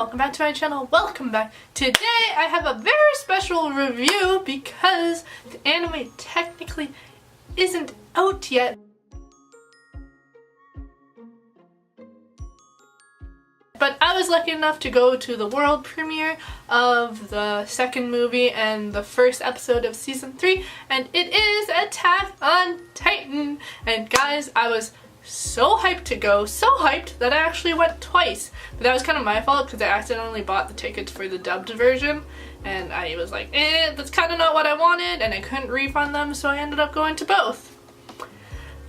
welcome back to my channel, welcome back. Today I have a very special review because the anime technically isn't out yet. But I was lucky enough to go to the world premiere of the second movie and the first episode of season 3, and it is Attack on Titan. And guys, I was so hyped to go, so hyped that I actually went twice. But that was kind of my fault because I accidentally bought the tickets for the dubbed version, and I was like, that's kind of not what I wanted, and I couldn't refund them, so I ended up going to both.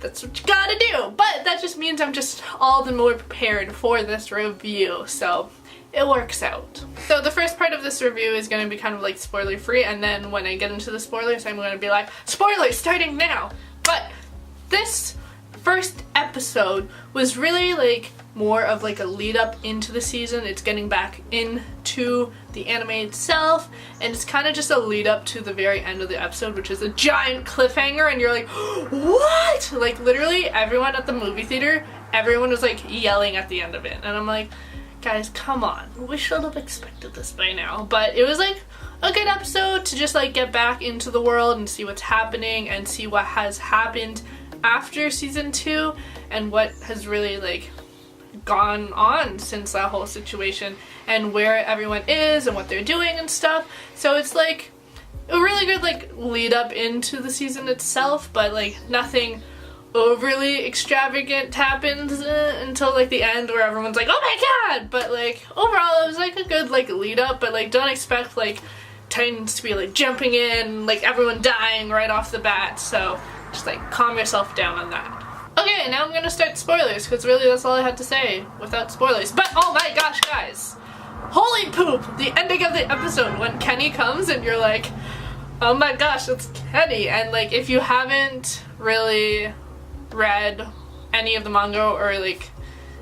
That's what you gotta do, but that just means I'm just all the more prepared for this review, so it works out. So the first part of this review is going to be kind of like spoiler free, and then when I get into the spoilers I'm going to be like, spoilers starting now! But this first episode was really like more of like a lead up into the season. It's getting back into the anime itself, and it's kind of just a lead up to the very end of the episode, which is a giant cliffhanger, and you're like, what? Like literally everyone at the movie theater, everyone was like yelling at the end of it, and I'm like, guys, come on, we should have expected this by now. But it was like a good episode to just like get back into the world and see what's happening and see what has happened after season 2 and what has really like gone on since that whole situation and where everyone is and what they're doing and stuff. So it's like a really good like lead up into the season itself, but like nothing overly extravagant happens until like the end where everyone's like, oh my god. But like overall it was like a good like lead up, but like don't expect like Titans to be like jumping in, like everyone dying right off the bat, so just like calm yourself down on that. Okay, now I'm gonna start spoilers because really that's all I had to say without spoilers. But oh my gosh, guys, holy poop, the ending of the episode when Kenny comes and you're like, oh my gosh, it's Kenny. And like if you haven't really read any of the manga or like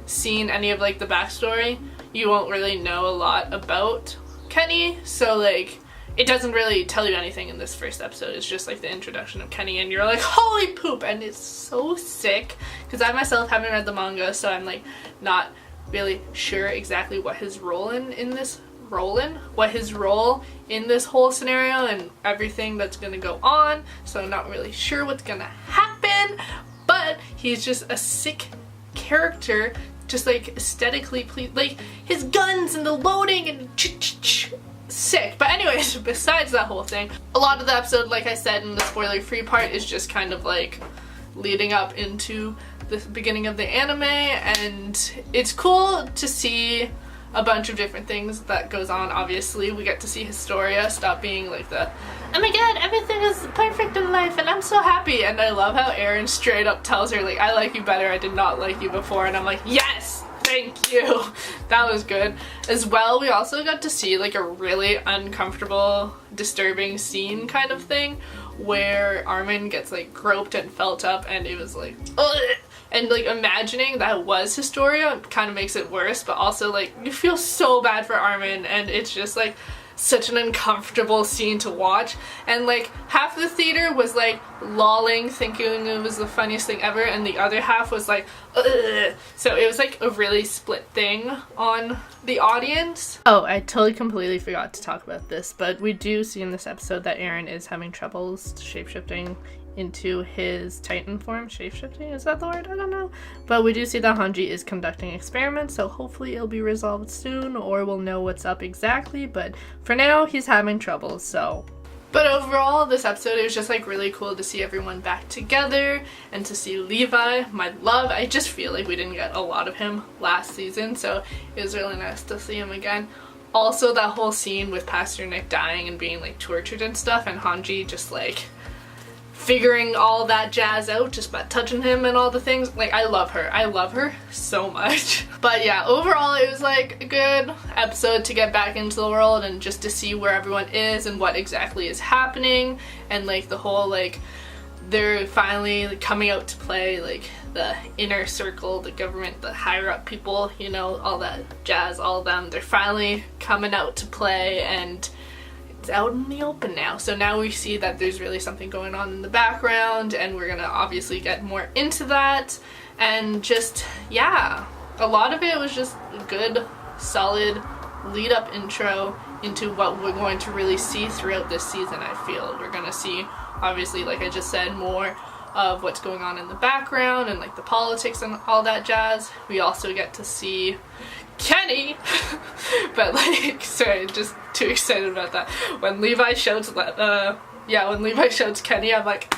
seen any of like the backstory, you won't really know a lot about Kenny, so like it doesn't really tell you anything in this first episode. It's just like the introduction of Kenny and you're like, holy poop. And it's so sick because I myself haven't read the manga, so I'm like not really sure exactly what his role in this whole scenario and everything that's gonna go on, so I'm not really sure what's gonna happen. But he's just a sick character, just like aesthetically like his guns and the loading and sick. But anyways, besides that whole thing, a lot of the episode, like I said in the spoiler free part, is just kind of like leading up into the beginning of the anime, and it's cool to see a bunch of different things that goes on. Obviously we get to see Historia stop being like the, oh my god, everything is perfect in life and I'm so happy, and I love how Eren straight up tells her like, I like you better, I did not like you before, and I'm like, yes, thank you. That was good. As well, we also got to see like a really uncomfortable, disturbing scene kind of thing where Armin gets like groped and felt up, and it was like, ugh. And like imagining that was Historia kind of makes it worse, but also like you feel so bad for Armin, and it's just like such an uncomfortable scene to watch. And like half the theater was like lolling, thinking it was the funniest thing ever, and the other half was like, ugh. So it was like a really split thing on the audience. Oh, I totally completely forgot to talk about this, but we do see in this episode that Eren is having troubles shapeshifting into his Titan form. Shapeshifting, is that the word? I don't know. But we do see that Hanji is conducting experiments, so hopefully it'll be resolved soon, or we'll know what's up exactly, but for now he's having trouble, so. But overall, this episode, it was just like really cool to see everyone back together and to see Levi, my love. I just feel like we didn't get a lot of him last season, so it was really nice to see him again. Also, that whole scene with Pastor Nick dying and being like tortured and stuff, and Hanji just like figuring all that jazz out just by touching him and all the things. Like, I love her so much. But yeah, overall it was like a good episode to get back into the world and just to see where everyone is and what exactly is happening, and like the whole like they're finally like coming out to play, like the inner circle, the government, the higher up people, you know, all that jazz, all of them, they're finally coming out to play, and it's out in the open now. So now we see that there's really something going on in the background, and we're gonna obviously get more into that. And just, yeah, a lot of it was just good, solid lead up intro into what we're going to really see throughout this season. I feel we're gonna see, obviously, like I just said, more of what's going on in the background and like the politics and all that jazz. We also get to see Kenny but like, sorry, just too excited about that. When Levi shouts when Levi shouts Kenny, I'm like,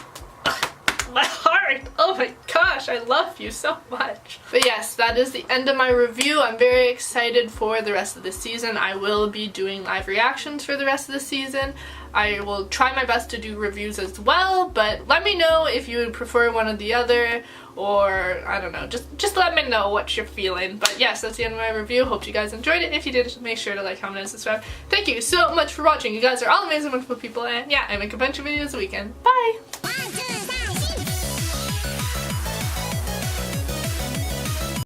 my heart, oh my gosh, I love you so much. But yes, that is the end of my review. I'm very excited for the rest of the season. I will be doing live reactions for the rest of the season. I will try my best to do reviews as well, but let me know if you would prefer one or the other, or I don't know, just let me know what you're feeling. But yes, that's the end of my review. Hope you guys enjoyed it. If you did, make sure to like, comment, and subscribe. Thank you so much for watching. You guys are all amazing, wonderful people, and yeah, I make a bunch of videos a weekend. Bye!